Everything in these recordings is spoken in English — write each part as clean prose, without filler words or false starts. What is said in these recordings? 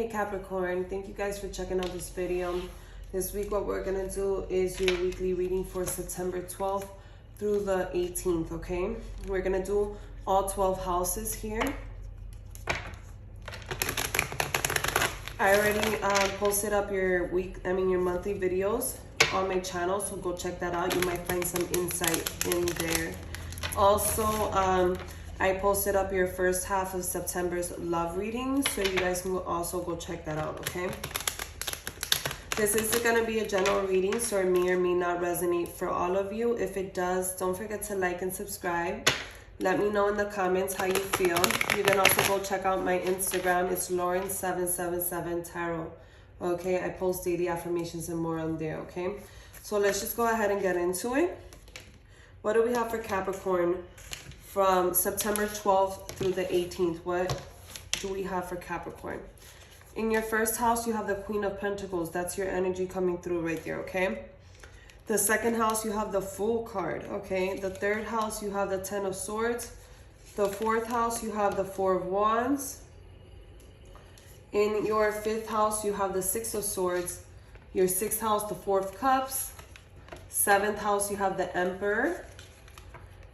Hey Capricorn, thank you guys for checking out this video. This week what we're gonna do is your weekly reading for September 12th through the 18th, okay? We're gonna do all 12 houses here. I already posted up your monthly videos on my channel, so go check that out. You might find some insight in there. Also, I posted up your first half of September's love reading, so you guys can also go check that out, okay? This is going to be a general reading, so it may or may not resonate for all of you. If it does, don't forget to like and subscribe. Let me know in the comments how you feel. You can also go check out my Instagram. It's Lauren777tarot. Okay, I post daily affirmations and more on there, okay? So let's just go ahead and get into it. What do we have for Capricorn from September 12th through the 18th? What do we have for Capricorn? In your first house, you have the Queen of Pentacles. That's your energy coming through right there, okay? The second house, you have the Fool card, okay? The third house, you have the Ten of Swords. The fourth house, you have the Four of Wands. In your fifth house, you have the Six of Swords. Your sixth house, the Four of Cups. Seventh house, you have the Emperor.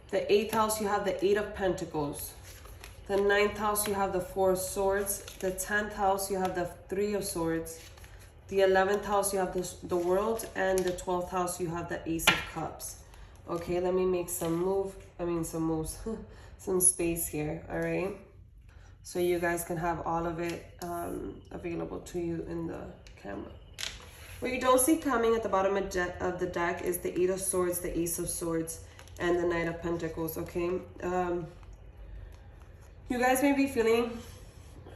The eighth house, you have the Eight of Pentacles. The ninth house, you have the Four of Swords. The 10th house, you have the Three of Swords. The 11th house, you have the World. And the 12th house, you have the Ace of Cups. Okay, let me make some moves, some space here, all right? So you guys can have all of it available to you in the camera. What you don't see coming at the bottom of the deck is the Eight of Swords, the Ace of Swords, and the Knight of Pentacles, okay? You guys may be feeling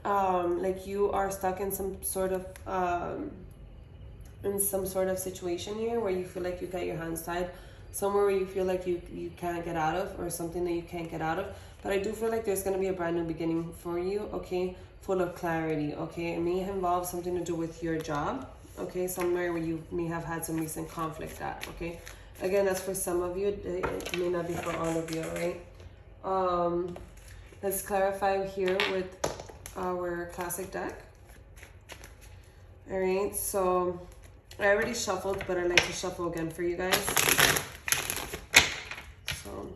like you are stuck in some sort of situation here where you feel like you got your hands tied, somewhere where you feel like you can't get out of, or something that you can't get out of. But I do feel like there's going to be a brand new beginning for you, okay? Full of clarity, okay? It may involve something to do with your job, okay? Somewhere where you may have had some recent conflict at, okay? Again, that's for some of you. It may not be for all of you, right? Let's clarify here with our classic deck. All right, so I already shuffled, but I like to shuffle again for you guys. So,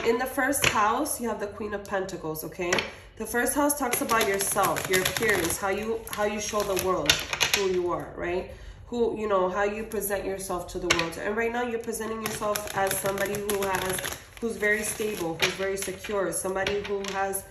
in the first house, you have the Queen of Pentacles, okay? The first house talks about yourself, your appearance, how you show the world who you are, right? Who, you know, how you present yourself to the world. And right now you're presenting yourself as somebody who's very stable, who's very secure, somebody who has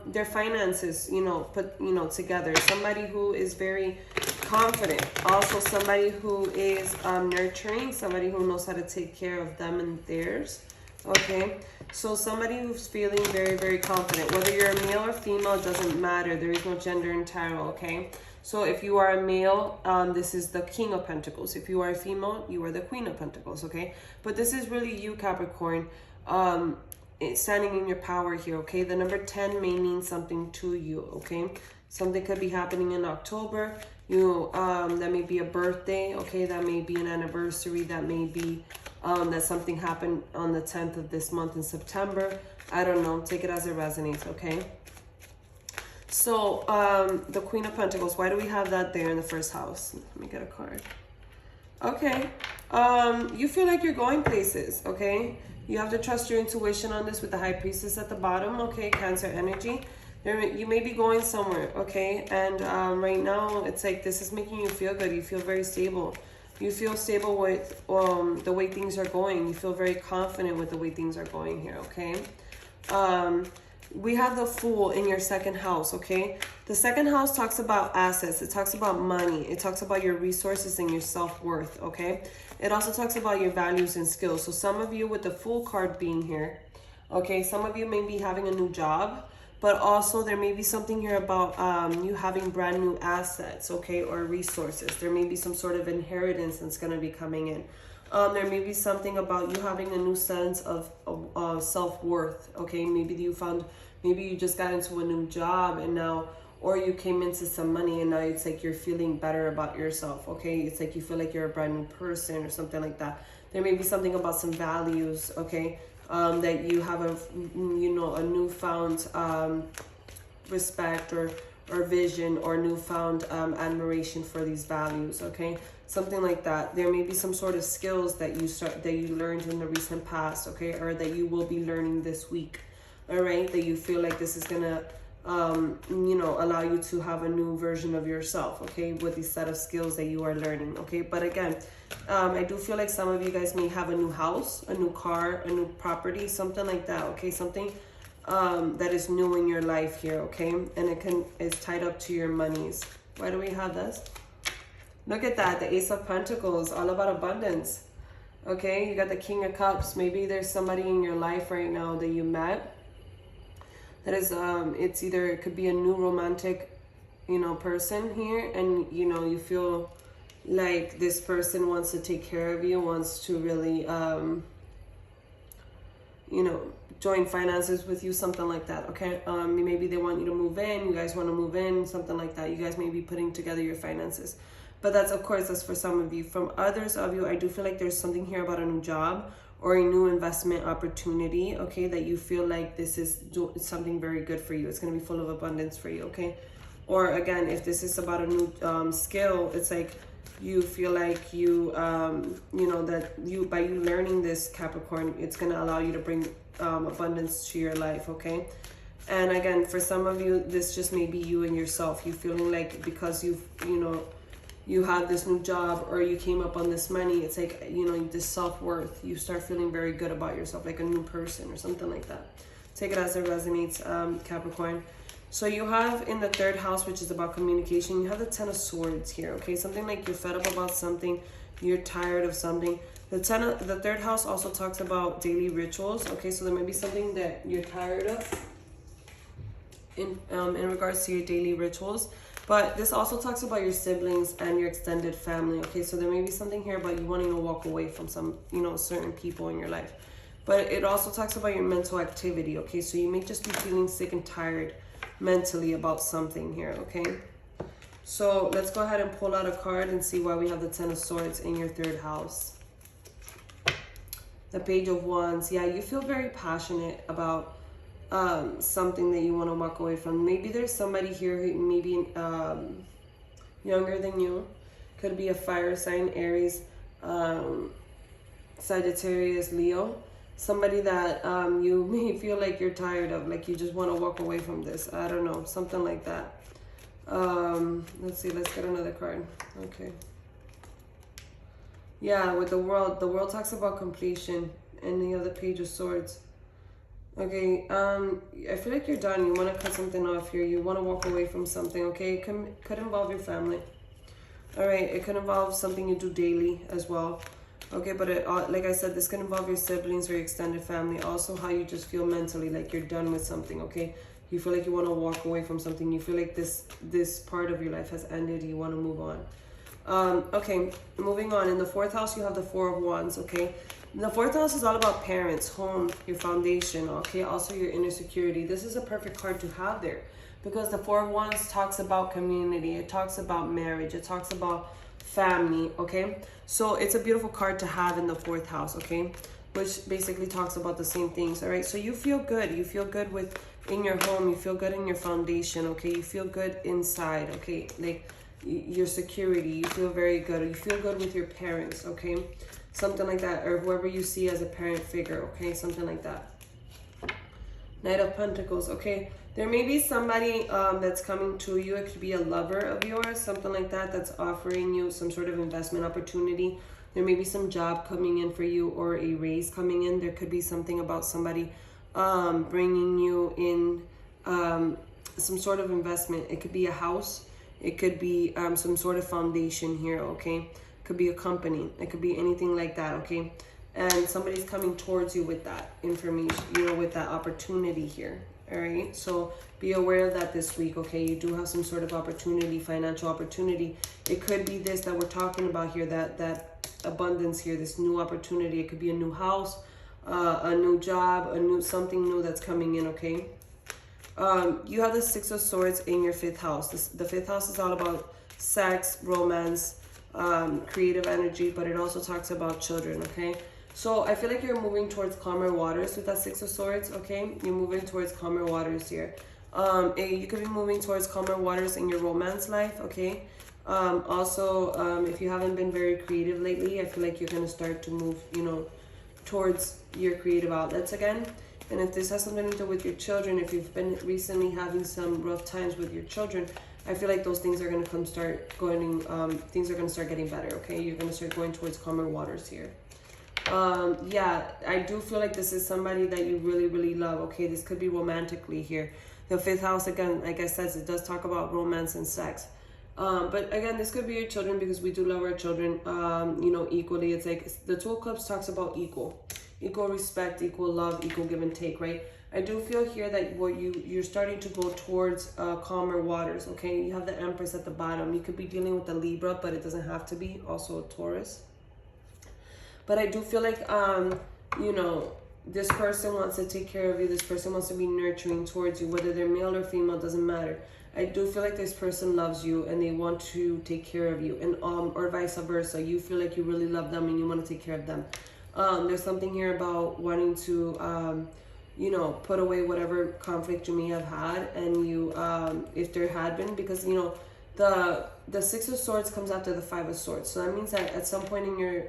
their finances, put together, somebody who is very confident, also somebody who is nurturing, somebody who knows how to take care of them and theirs, okay? So somebody who's feeling very, very confident. Whether you're a male or female, it doesn't matter. There is no gender in tarot, okay? So if you are a male, this is the King of Pentacles. If you are a female, you are the Queen of Pentacles, okay? But this is really you, Capricorn, standing in your power here, okay? The number 10 may mean something to you, okay? Something could be happening in October. That may be a birthday, okay? That may be an anniversary. That may be that something happened on the 10th of this month in September. I don't know. Take it as it resonates, okay? So, the Queen of Pentacles, why do we have that there in the first house? Let me get a card. Okay. You feel like you're going places, okay? You have to trust your intuition on this with the High Priestess at the bottom, okay? Cancer energy. You may be going somewhere, okay? And right now, it's like this is making you feel good. You feel very stable. You feel stable with the way things are going. You feel very confident with the way things are going here, okay? We have the Fool in your second house, okay? The second house talks about assets. It talks about money. It talks about your resources and your self-worth, okay? It also talks about your values and skills. So some of you with the Fool card being here, okay, some of you may be having a new job, but also there may be something here about you having brand new assets, okay, or resources. There may be some sort of inheritance that's going to be coming in. There may be something about you having a new sense of self-worth, okay? Maybe you just got into a new job and now, or you came into some money and now it's like you're feeling better about yourself, okay? It's like you feel like you're a brand new person or something like that. There may be something about some values, okay? That you have a newfound respect or vision or newfound admiration for these values, okay? Something like that. There may be some sort of skills that you learned in the recent past, okay, or that you will be learning this week, all right, that you feel like this is gonna you know, allow you to have a new version of yourself, okay, with these set of skills that you are learning, okay? But again, I do feel like some of you guys may have a new house, a new car, a new property, something like that, okay? Something that is new in your life here, okay? And is tied up to your monies. Why do we have this? Look at that, the Ace of Pentacles, all about abundance, okay? You got the King of Cups. Maybe there's somebody in your life right now that you met that is, it could be a new romantic, you know, person here, and, you know, you feel like this person wants to take care of you, wants to really, you know, join finances with you, something like that, okay? Maybe they want you to move in, you guys want to move in, something like that. You guys may be putting together your finances. But that's, of course, that's for some of you. From others of you, I do feel like there's something here about a new job or a new investment opportunity, okay, that you feel like this is something very good for you. It's going to be full of abundance for you, okay? Or again, if this is about a new skill, it's like you feel like you, you know, that by you learning this, Capricorn, it's going to allow you to bring abundance to your life, okay? And again, for some of you, this just may be you and yourself. You feeling like because you know, you have this new job or you came up on this money, it's like, you know, this self-worth, you start feeling very good about yourself, like a new person or something like that. Take it as it resonates, Capricorn. So you have in the third house, which is about communication, you have the Ten of Swords here, okay? Something like you're fed up about something, you're tired of something. The third house also talks about daily rituals, okay? So there may be something that you're tired of in regards to your daily rituals. But this also talks about your siblings and your extended family, okay? So there may be something here about you wanting to walk away from some, you know, certain people in your life. But it also talks about your mental activity, okay? So you may just be feeling sick and tired mentally about something here, okay? So let's go ahead and pull out a card and see why we have the Ten of Swords in your third house. The Page of Wands. Yeah, you feel very passionate about something that you want to walk away from. Maybe there's somebody here who maybe younger than you. Could be a fire sign, Aries, Sagittarius, Leo. Somebody that you may feel like you're tired of, like you just want to walk away from this. I don't know, something like that. Let's see, let's get another card. Okay. Yeah, with the world talks about completion, and the other Page of Swords. Okay, I feel like you're done. You want to cut something off here. You want to walk away from something, okay? It could involve your family. All right, it could involve something you do daily as well. Okay, but like I said, this can involve your siblings or your extended family. Also, how you just feel mentally, like you're done with something, okay? You feel like you want to walk away from something. You feel like this part of your life has ended. You want to move on. Okay, moving on. In the fourth house, you have the Four of Wands, okay? The fourth house is all about parents, home, your foundation, okay? Also your inner security. This is a perfect card to have there because the Four of Wands talks about community. It talks about marriage. It talks about family, okay? So it's a beautiful card to have in the fourth house, okay? Which basically talks about the same things, all right? So you feel good. You feel good in your home. You feel good in your foundation, okay? You feel good inside, okay? Like your security. You feel very good. You feel good with your parents, okay? Something like that, or whoever you see as a parent figure, okay? Something like that. Knight of Pentacles, okay? There may be somebody that's coming to you. It could be a lover of yours, something like that, that's offering you some sort of investment opportunity. There may be some job coming in for you or a raise coming in. There could be something about somebody bringing you in some sort of investment. It could be a house. It could be some sort of foundation here, okay? Could be a company. It could be anything like that, okay? And somebody's coming towards you with that information, you know, with that opportunity here, all right? So be aware of that this week, okay? You do have some sort of opportunity, financial opportunity. It could be this that we're talking about here, that abundance here, this new opportunity. It could be a new house, a new job, something new that's coming in, okay? You have the Six of Swords in your fifth house. The fifth house is all about sex, romance, creative energy, but it also talks about children, okay? So I feel like you're moving towards calmer waters with that Six of Swords, okay? You're moving towards calmer waters here. You could be moving towards calmer waters in your romance life, okay? Also, if you haven't been very creative lately, I feel like you're going to start to move, you know, towards your creative outlets again. And if this has something to do with your children, if you've been recently having some rough times with your children, I feel like those things are going to things are going to start getting better, okay? You're going to start going towards calmer waters here. Yeah, I do feel like this is somebody that you really, really love, okay? This could be romantically here. The 5th house, again, like I said, it does talk about romance and sex. But again, this could be your children, because we do love our children, you know, equally. It's like the 2 of Cups talks about equal respect, equal love, equal give and take, right? I do feel here that you're starting to go towards calmer waters, okay? You have the Empress at the bottom. You could be dealing with the Libra, but it doesn't have to be. Also a Taurus. But I do feel like, you know, this person wants to take care of you. This person wants to be nurturing towards you, whether they're male or female, doesn't matter. I do feel like this person loves you and they want to take care of you, and or vice versa. You feel like you really love them and you want to take care of them. There's something here about wanting to, you know, put away whatever conflict you may have had, and you, if there had been, because, you know, the 6 of Swords comes after the 5 of Swords. So that means that at some point in your,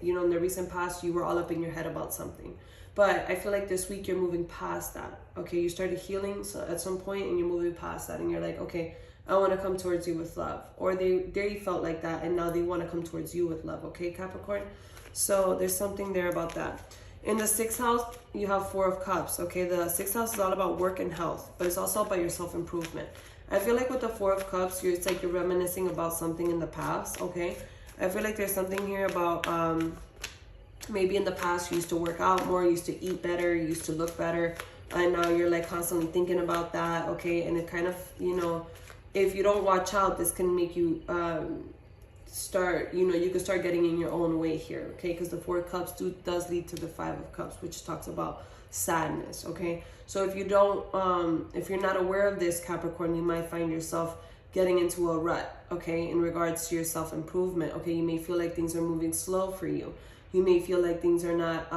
you know, in the recent past, you were all up in your head about something. But I feel like this week you're moving past that, okay? You started healing at some point and you're moving past that, and you're like, okay, I want to come towards you with love. Or they felt like that and now they want to come towards you with love, okay, Capricorn? So there's something there about that. In the 6th house, you have 4 of Cups, okay? The 6th house is all about work and health, but it's also about your self-improvement. I feel like with the 4 of Cups, it's like you're reminiscing about something in the past, okay? I feel like there's something here about maybe in the past you used to work out more, you used to eat better, you used to look better, and now you're like constantly thinking about that, okay? And it kind of, you know, if you don't watch out, this can make you start, you know, you can start getting in your own way here, okay? Because the 4 of Cups does lead to the 5 of Cups, which talks about sadness, okay? So if you don't, if you're not aware of this, Capricorn, you might find yourself getting into a rut, okay, in regards to your self-improvement, okay? You may feel like things are moving slow for you. You may feel like things are not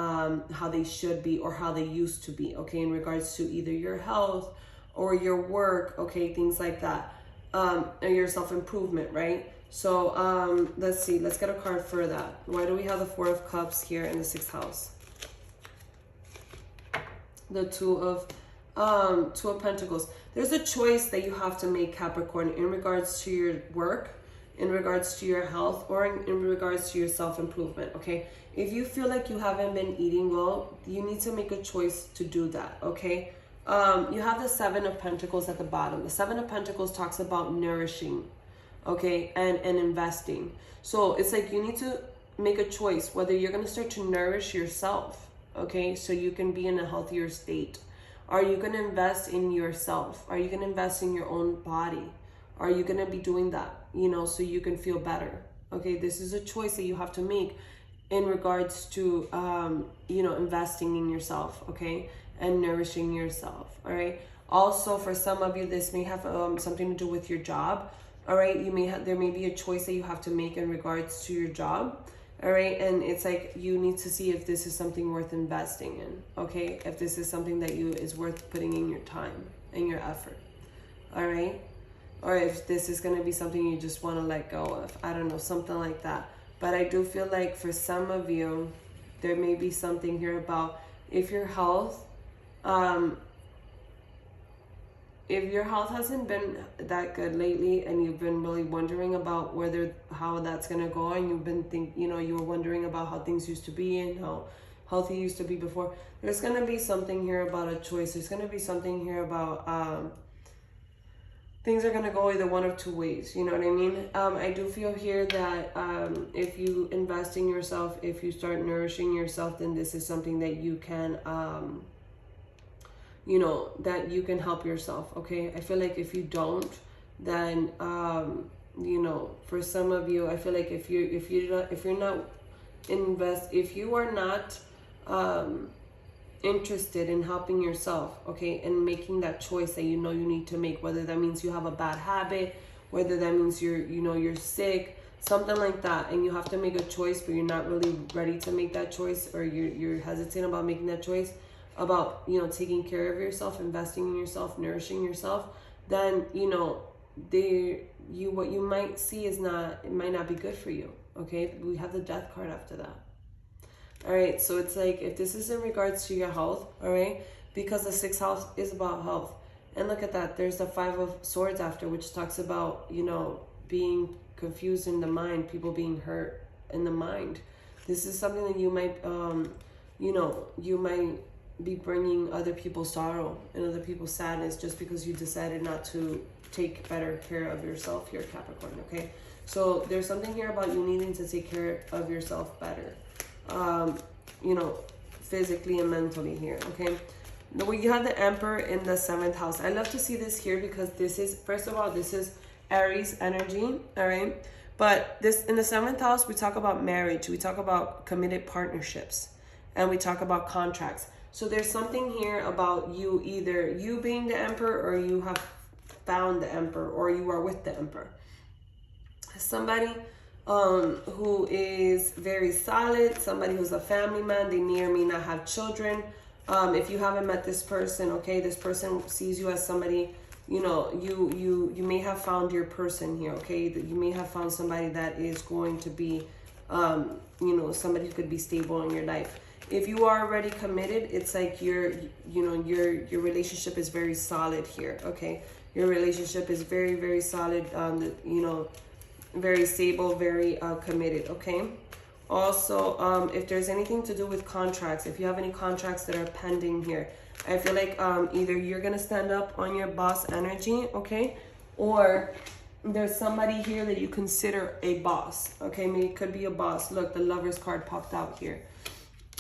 how they should be or how they used to be, okay, in regards to either your health or your work, okay, things like that, or your self-improvement, right? So let's see, let's get a card for that. Why do we have the 4 of Cups here in the 6th house? The 2 of Pentacles. There's a choice that you have to make, Capricorn, in regards to your work, in regards to your health, or in regards to your self-improvement, okay? If you feel like you haven't been eating well, you need to make a choice to do that, okay? You have the 7 of Pentacles at the bottom. The 7 of Pentacles talks about nourishing, okay, and investing. So it's like you need to make a choice whether you're going to start to nourish yourself, okay, so you can be in a healthier state. Are you going to invest in yourself? Are you going to invest in your own body? Are you going to be doing that, you know, so you can feel better? Okay, this is a choice that you have to make in regards to, you know, investing in yourself, okay, and nourishing yourself, all right? Also, for some of you, this may have something to do with your job, all right? There may be a choice that you have to make in regards to your job, all right? And it's like you need to see if this is something worth investing in, okay? If this is something that is worth putting in your time and your effort, all right? Or if this is going to be something you just want to let go of. I don't know, something like that. But I do feel like for some of you, there may be something here about if your health hasn't been that good lately, and you've been really wondering about how that's going to go, and you've been you were wondering about how things used to be and how healthy used to be before, there's going to be something here about a choice. There's going to be something here about things are going to go either one of two ways, you know what I mean? I do feel here that if you invest in yourself, if you start nourishing yourself, then this is something that you can, you know, that you can help yourself, okay? I feel like if you don't, then, you know, for some of you, I feel like if you are not interested in helping yourself, okay, and making that choice that you know you need to make, whether that means you have a bad habit, whether that means you're sick, something like that, and you have to make a choice but you're not really ready to make that choice, or you're hesitant about making that choice, about, you know, taking care of yourself, investing in yourself, nourishing yourself, then, you know, what you might see is not, it might not be good for you. Okay, we have the death card after that. All right, so it's like, if this is in regards to your health, all right, because the 6th house is about health. And look at that, there's the 5 of Swords after, which talks about, you know, being confused in the mind, people being hurt in the mind. This is something that you might, you know, you might be bringing other people's sorrow and other people's sadness just because you decided not to take better care of yourself here, Capricorn, okay? So there's something here about you needing to take care of yourself better, you know, physically and mentally here, okay? Now, you have the Emperor in the 7th house. I love to see this here because this is, first of all, this is Aries energy, all right? But this, in the 7th house, we talk about marriage, we talk about committed partnerships, and we talk about contracts. So there's something here about you, either you being the Emperor, or you have found the Emperor, or you are with the Emperor. Somebody who is very solid, somebody who's a family man, they may or may not have children. If you haven't met this person, okay, this person sees you as somebody, you know, you may have found your person here, okay? You may have found somebody that is going to be, you know, somebody who could be stable in your life. If you are already committed, it's like your relationship is very solid here, okay? Your relationship is very, very solid, you know, very stable, very committed, okay? Also, if there's anything to do with contracts, if you have any contracts that are pending here, I feel like either you're going to stand up on your boss energy, okay? Or there's somebody here that you consider a boss, okay? Maybe it could be a boss. Look, the Lover's card popped out here.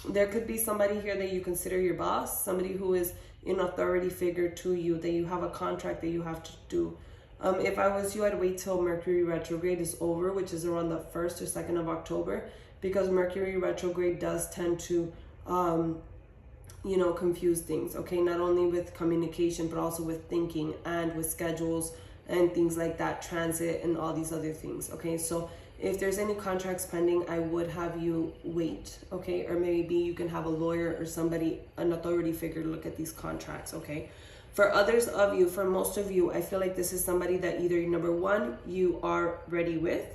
There could be somebody here that you consider your boss, somebody who is an authority figure to you, that you have a contract that you have to do. If I was you, I'd wait till Mercury retrograde is over, which is around the 1st or 2nd of October, because Mercury retrograde does tend to, you know, confuse things, okay? Not only with communication, but also with thinking and with schedules and things like that, transit and all these other things, okay? So if there's any contracts pending, I would have you wait, okay? Or maybe you can have a lawyer or somebody, an authority figure, look at these contracts, okay? For others of you, for most of you, I feel like this is somebody that either, number one, you are ready with,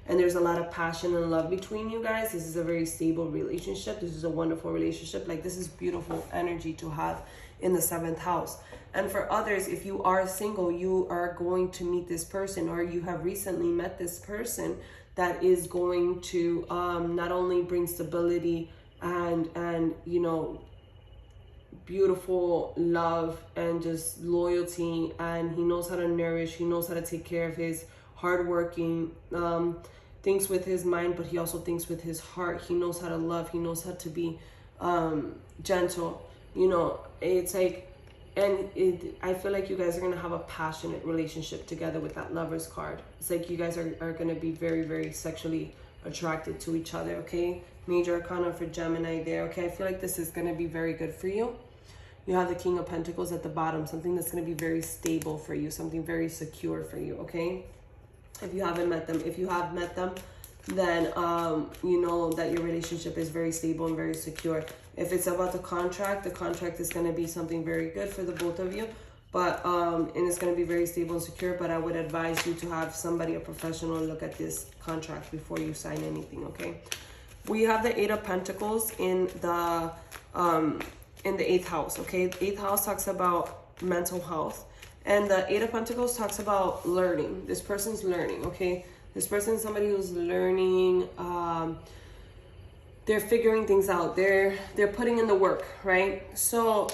and there's a lot of passion and love between you guys. This is a very stable relationship. This is a wonderful relationship. Like, this is beautiful energy to have in the 7th house. And for others, if you are single, you are going to meet this person, or you have recently met this person that is going to not only bring stability and you know, beautiful love and just loyalty, and he knows how to nourish, he knows how to take care of his hardworking, thinks with his mind, but he also thinks with his heart. He knows how to love, he knows how to be gentle, you know. It's like, and I feel like you guys are going to have a passionate relationship together with that Lover's card. It's like you guys are going to be very, very sexually attracted to each other, okay? Major Arcana for Gemini there, okay? I feel like this is going to be very good for you. You have the King of Pentacles at the bottom, something that's going to be very stable for you, something very secure for you, okay? If you haven't met them, if you have met them, then you know that your relationship is very stable and very secure. If it's about the contract is going to be something very good for the both of you, but and it's going to be very stable and secure. But I would advise you to have somebody, a professional, look at this contract before you sign anything, okay? We have the 8 of Pentacles in the 8th house, okay? The 8th house talks about mental health, and the 8 of Pentacles talks about learning. This person's learning, okay? This person is somebody who's learning, they're figuring things out, they're putting in the work, right? So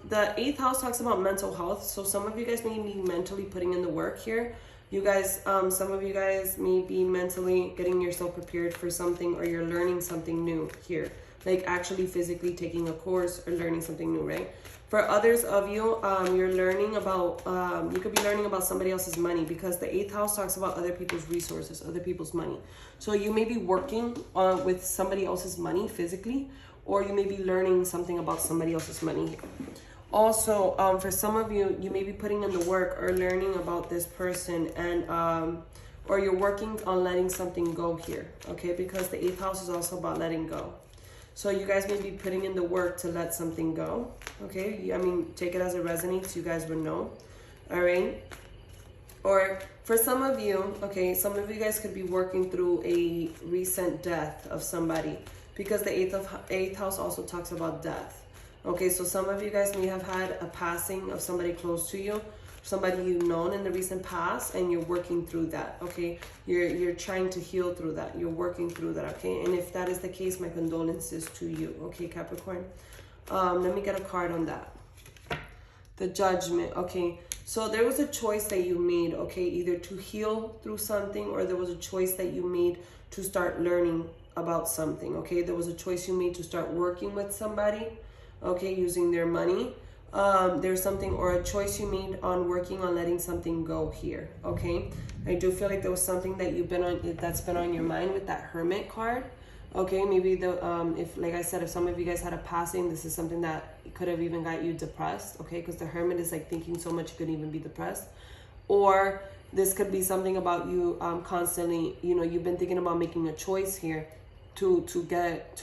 the 8th house talks about mental health. So some of you guys may be mentally putting in the work here. You guys, some of you guys may be mentally getting yourself prepared for something, or you're learning something new here, like actually physically taking a course or learning something new, right? For others of you, you're learning about, you could be learning about somebody else's money, because the 8th house talks about other people's resources, other people's money. So you may be working with somebody else's money physically, or you may be learning something about somebody else's money. Also, for some of you, you may be putting in the work or learning about this person, and or you're working on letting something go here, okay? Because the 8th house is also about letting go. So you guys may be putting in the work to let something go. Okay, I mean, take it as it resonates. You guys would know. All right. Or for some of you, okay, some of you guys could be working through a recent death of somebody, because the eighth house also talks about death. Okay, so some of you guys may have had a passing of somebody close to you, somebody you've known in the recent past, and you're working through that. Okay, you're trying to heal through that. You're working through that. Okay, and if that is the case, my condolences to you. Okay, Capricorn. Let me get a card on that. The Judgment. Okay, so there was a choice that you made. Okay, either to heal through something, or there was a choice that you made to start learning about something. Okay, there was a choice you made to start working with somebody. Okay, using their money. There's something, or a choice you made on working on letting something go here. Okay, I do feel like there was something that that's been on your mind with that Hermit card. Okay, maybe if, like I said, if some of you guys had a passing, this is something that could have even got you depressed. Okay, because the Hermit is like thinking so much you could even be depressed. Or this could be something about you constantly, you've been thinking about making a choice here to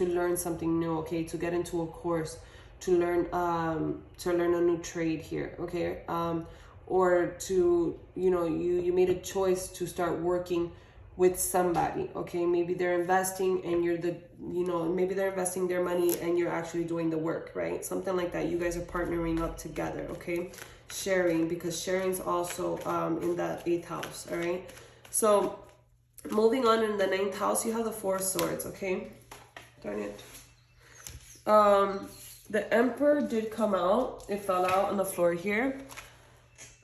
learn something new. Okay, to get into a course, to learn a new trade here. Okay, or to you made a choice to start working with somebody. Okay, maybe they're investing and you're maybe they're investing their money and you're actually doing the work, right? Something like that. You guys are partnering up together. Okay, sharing, because sharing's also in the 8th house. All right, so moving on, in the 9th house you have the 4 swords. Okay, darn it. The Emperor did come out. It fell out on the floor here.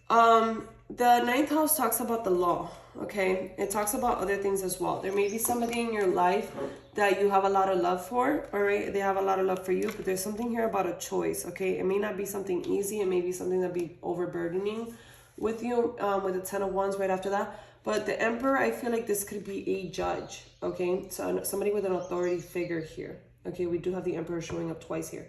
The 9th house talks about the law. Okay, it talks about other things as well. There may be somebody in your life that you have a lot of love for. All right, they have a lot of love for you, but there's something here about a choice. Okay, it may not be something easy. It may be something that be overburdening with you, with the 10 of Wands right after that. But the Emperor, I feel like this could be a judge. Okay, so somebody with an authority figure here. Okay, we do have the Emperor showing up twice here.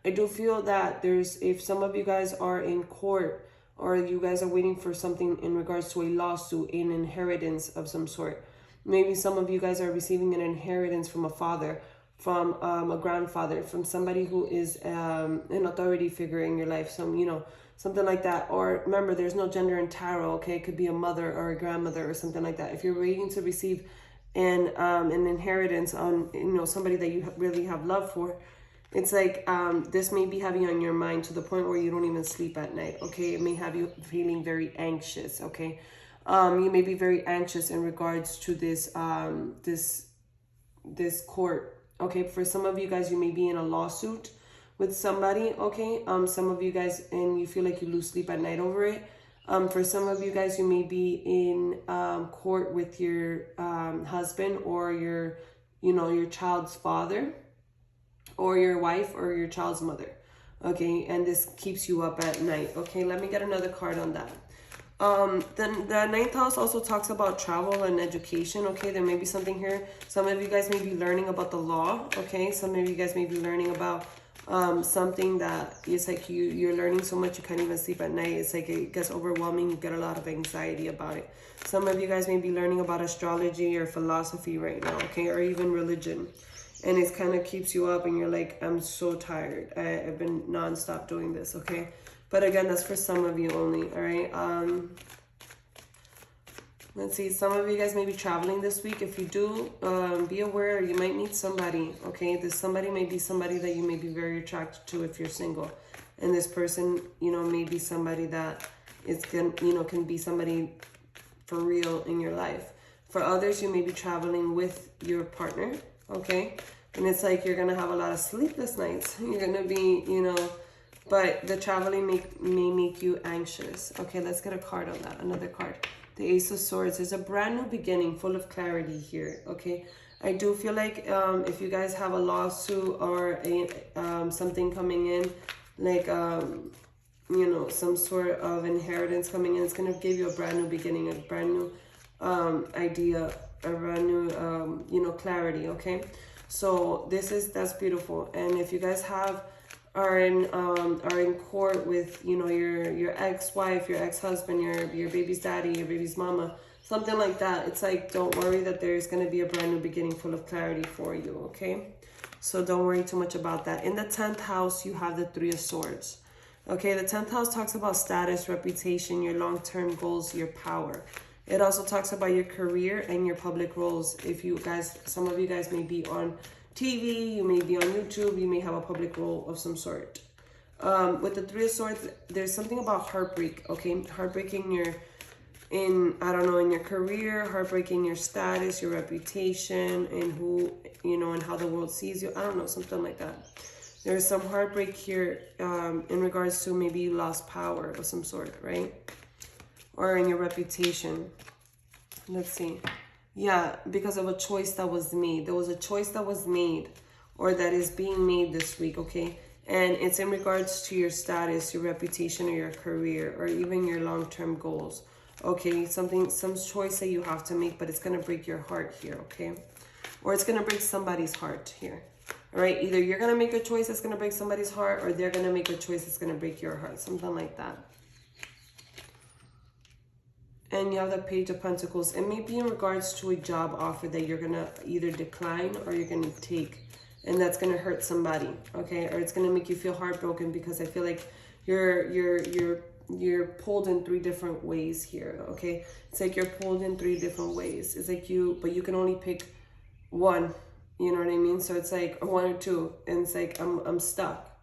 I do feel that if some of you guys are in court, or you guys are waiting for something in regards to a lawsuit, an inheritance of some sort. Maybe some of you guys are receiving an inheritance from a father, from a grandfather, from somebody who is an authority figure in your life, something like that. Or remember, there's no gender in tarot. Okay, it could be a mother or a grandmother or something like that. If you're waiting to receive an inheritance on somebody that you really have love for, it's like this may be having on your mind to the point where you don't even sleep at night. Okay, it may have you feeling very anxious. Okay, you may be very anxious in regards to this this court. Okay, for some of you guys, you may be in a lawsuit with somebody. Okay, some of you guys, and you feel like you lose sleep at night over it. For some of you guys, you may be in court with your husband, or your child's father, or your wife, or your child's mother. Okay, and this keeps you up at night. Okay, let me get another card on that. Then the 9th house also talks about travel and education. Okay, there may be something here. Some of you guys may be learning about the law. Okay, some of you guys may be learning about something that it's like you're learning so much you can't even sleep at night. It's like it gets overwhelming. You get a lot of anxiety about it. Some of you guys may be learning about astrology or philosophy right now. Okay, or even religion. And it kind of keeps you up and you're like, I'm so tired. I've been nonstop doing this, okay? But again, that's for some of you only, all right? Let's see, some of you guys may be traveling this week. If you do, be aware, you might meet somebody, okay? This somebody may be somebody that you may be very attracted to if you're single. And this person, may be somebody that can be somebody for real in your life. For others, you may be traveling with your partner, okay? And it's like you're gonna have a lot of sleepless nights. You're gonna be, but the traveling may make you anxious. Okay, let's get a card on that. Another card. The Ace of Swords. There's a brand new beginning, full of clarity here. Okay, I do feel like if you guys have a lawsuit or something coming in, like some sort of inheritance coming in, it's gonna give you a brand new beginning, a brand new idea, a brand new clarity. Okay, so that's beautiful. And if you guys are in court with your ex-wife, your ex-husband, your baby's daddy, your baby's mama, Something like that. It's like, don't worry that there's going to be a brand new beginning full of clarity for you, okay? So don't worry too much about that. In the 10th house, you have the 3 of Swords. Okay, the 10th house talks about status, reputation, your long-term goals, your power. It also talks about your career and your public roles. If you guys, some of you guys may be on TV, you may be on YouTube, you may have a public role of some sort. With the 3 of Swords, there's something about heartbreak, okay? Heartbreaking in your career, heartbreaking your status, your reputation, and who, and how the world sees you. I don't know, something like that. There's some heartbreak here in regards to maybe you lost power of some sort, right? Or in your reputation. Let's see. Yeah, because of a choice that was made. There was a choice that was made or that is being made this week, okay? And it's in regards to your status, your reputation, or your career, or even your long-term goals. Okay, some choice that you have to make, but it's going to break your heart here, okay? Or it's going to break somebody's heart here, all right? Either you're going to make a choice that's going to break somebody's heart, or they're going to make a choice that's going to break your heart, something like that. And you have the Page of Pentacles. It may be in regards to a job offer that you're going to either decline or you're going to take, and that's going to hurt somebody, okay? Or it's going to make you feel heartbroken, because I feel like you're pulled in 3 different ways here, okay? It's like you're pulled in 3 different ways. It's like but you can only pick one, you know what I mean? So it's like 1 or 2, and it's like I'm stuck,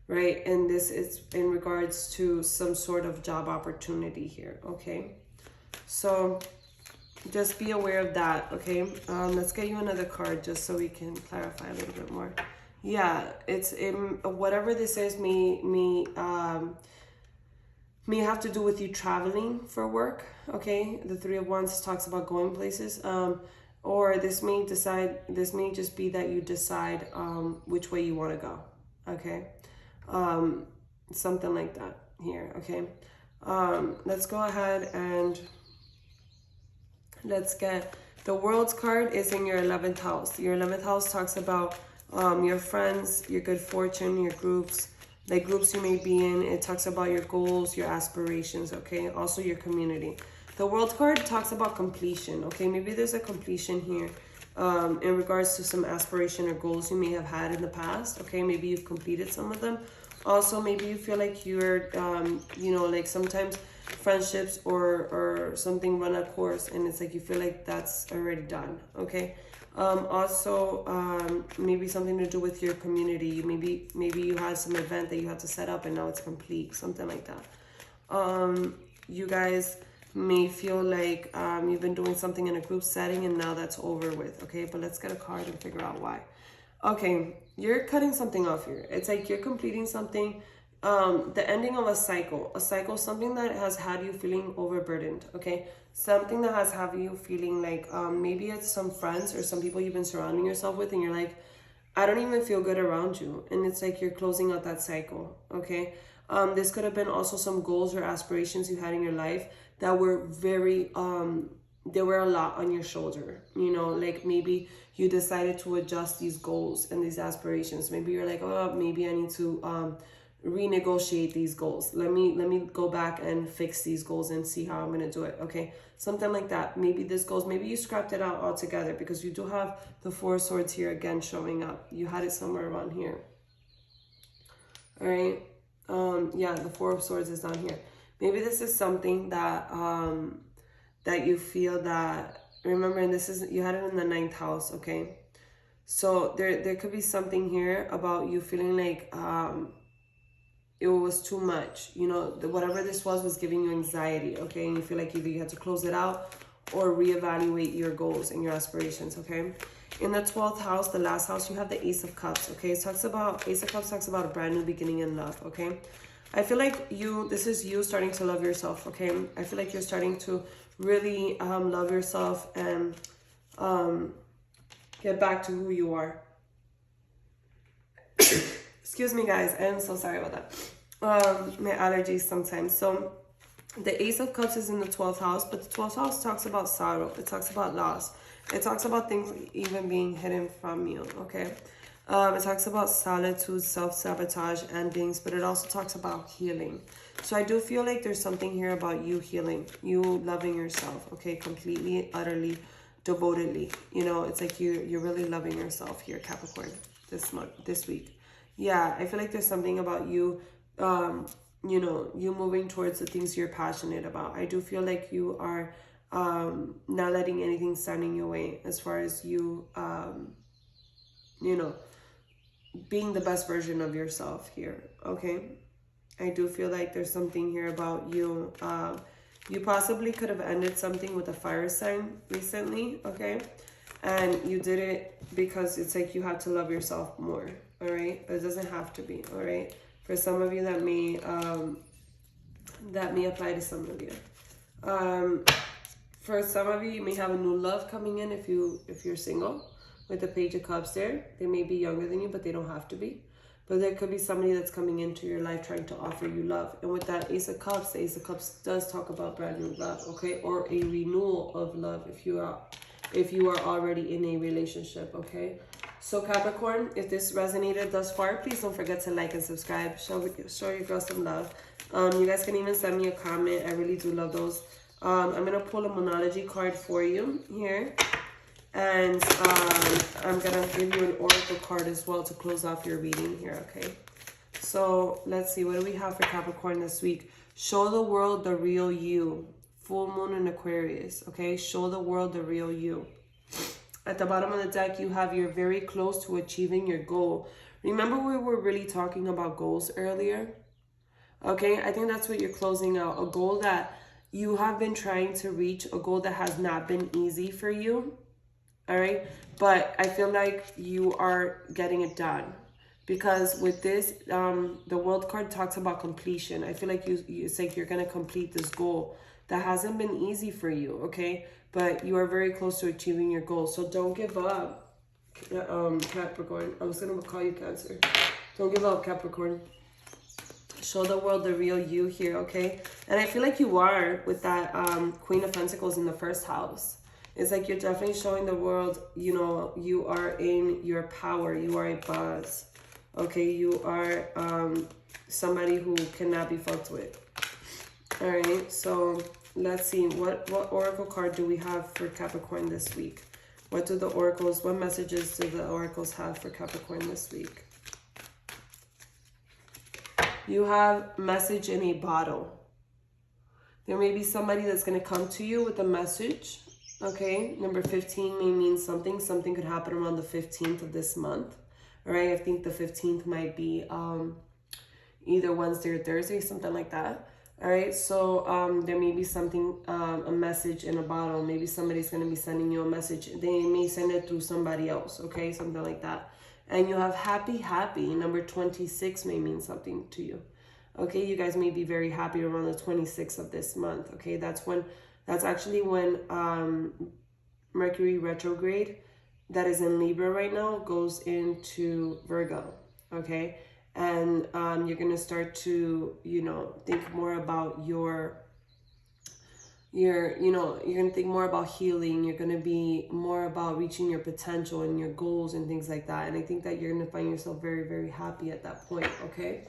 right? And this is in regards to some sort of job opportunity here, okay? So just be aware of that, okay? Let's get you another card just so we can clarify a little bit more. Yeah, it's whatever this is may have to do with you traveling for work, okay? The 3 of Wands talks about going places, or this may just be that you decide which way you want to go, okay? Something like that here, okay? Let's go ahead and let's get the World's card. Is in your 11th house. Your 11th house talks about your friends, your good fortune, your groups, like groups you may be in. It talks about your goals, your aspirations, okay? Also your community. The World card talks about completion, okay? Maybe there's a completion here in regards to some aspiration or goals you may have had in the past, okay? Maybe you've completed some of them. Also, maybe you feel like you're, like sometimes friendships or something run a course, and it's like you feel like that's already done, okay? Maybe something to do with your community. Maybe you had some event that you had to set up and now it's complete, something like that. You guys may feel like you've been doing something in a group setting and now that's over with, okay? But let's get a card and figure out why. Okay, you're cutting something off here. It's like you're completing something, the ending of a cycle, something that has had you feeling overburdened, okay? Something that has had you feeling like maybe it's some friends or some people you've been surrounding yourself with, and you're like, I don't even feel good around you. And it's like you're closing out that cycle, okay? This could have been also some goals or aspirations you had in your life that were very, there were a lot on your shoulder, like maybe you decided to adjust these goals and these aspirations. Maybe you're like, oh, maybe I need to renegotiate these goals. Let me go back and fix these goals and see how I'm going to do it, okay? Something like that. Maybe this goes, maybe you scrapped it out altogether, because you do have the 4 of Swords here again showing up. You had it somewhere around here. All right. Yeah, the 4 of Swords is down here. Maybe this is something that that you feel that, remember, and this is, you had it in the 9th house, okay? So there could be something here about you feeling like it was too much, whatever this was giving you anxiety, okay? And you feel like either you had to close it out or reevaluate your goals and your aspirations, okay? In the 12th house, the last house, you have the Ace of Cups, okay? Ace of Cups talks about a brand new beginning in love, okay? I feel like this is you starting to love yourself, okay? I feel like you're starting to really love yourself and get back to who you are. Excuse me, guys. I am so sorry about that. My allergies sometimes. So the Ace of Cups is in the 12th house, but the 12th house talks about sorrow. It talks about loss. It talks about things even being hidden from you, okay? It talks about solitude, self-sabotage, endings, but it also talks about healing. So I do feel like there's something here about you healing, you loving yourself, okay, completely, utterly, devotedly. You know, it's like you're really loving yourself here, Capricorn, this week. Yeah, I feel like there's something about you, you know, you moving towards the things you're passionate about. I do feel like you are not letting anything stand in your way as far as you, you know, being the best version of yourself here, okay? I do feel like there's something here about you. You possibly could have ended something with a fire sign recently, okay? And you did it because it's like you have to love yourself more, all right? But it doesn't have to be, all right? For some of you, that may apply to some of you. For some of you, you may have a new love coming in if you're single. With the Page of Cups there, they may be younger than you, but they don't have to be. But there could be somebody that's coming into your life trying to offer you love. And with that Ace of Cups, the Ace of Cups does talk about brand new love, okay? Or a renewal of love if you are already in a relationship, okay? So Capricorn, if this resonated thus far, please don't forget to like and subscribe. Show your girl some love. You guys can even send me a comment. I really do love those. I'm going to pull a Monology card for you here. And I'm going to give you an oracle card as well to close off your reading here, okay? So let's see. What do we have for Capricorn this week? Show the world the real you. Full moon in Aquarius, okay? Show the world the real you. At the bottom of the deck, you have you're very close to achieving your goal. Remember we were really talking about goals earlier? Okay, I think that's what you're closing out. A goal that you have been trying to reach, a goal that has not been easy for you. All right, but I feel like you are getting it done because with this, the World card talks about completion. I feel like it's like you're gonna complete this goal that hasn't been easy for you, okay? But you are very close to achieving your goal, so don't give up, Capricorn. I was gonna call you Cancer. Don't give up, Capricorn. Show the world the real you here, okay? And I feel like you are with that Queen of Pentacles in the first house. It's like you're definitely showing the world, you know, you are in your power. You are a boss. Okay, you are somebody who cannot be fucked with. All right, so let's see. What oracle card do we have for Capricorn this week? What messages do the oracles have for Capricorn this week? You have message in a bottle. There may be somebody that's going to come to you with a message. Okay, number 15 may mean something. Something could happen around the 15th of this month. All right, I think the 15th might be either Wednesday or Thursday, something like that. All right, so there may be something, a message in a bottle. Maybe somebody's going to be sending you a message. They may send it through somebody else, okay, something like that. And you have happy. Number 26 may mean something to you. Okay, you guys may be very happy around the 26th of this month. Okay, that's actually when Mercury retrograde, that is in Libra right now, goes into Virgo, okay? And you're going to start to, you know, think more about you're going to think more about healing. You're going to be more about reaching your potential and your goals and things like that. And I think that you're going to find yourself very, very happy at that point, okay?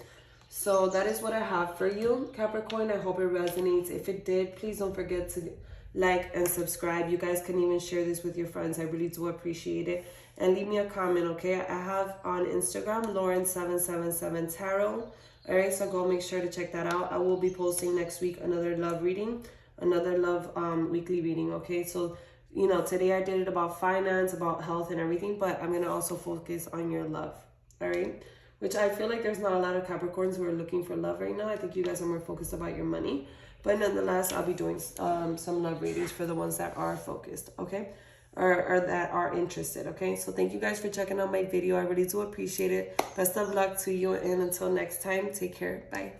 So that is what I have for you, Capricorn. I hope it resonates. If it did, please don't forget to like and subscribe. You guys can even share this with your friends. I really do appreciate it. And leave me a comment, okay? I have on Instagram, Lauren777 Tarot. All right, so go make sure to check that out. I will be posting next week another love reading, another love weekly reading, okay? So, you know, today I did it about finance, about health and everything, but I'm going to also focus on your love, all right? Which I feel like there's not a lot of Capricorns who are looking for love right now. I think you guys are more focused about your money. But nonetheless, I'll be doing some love readings for the ones that are focused, okay? Or that are interested, okay? So thank you guys for checking out my video. I really do appreciate it. Best of luck to you. And until next time, take care. Bye.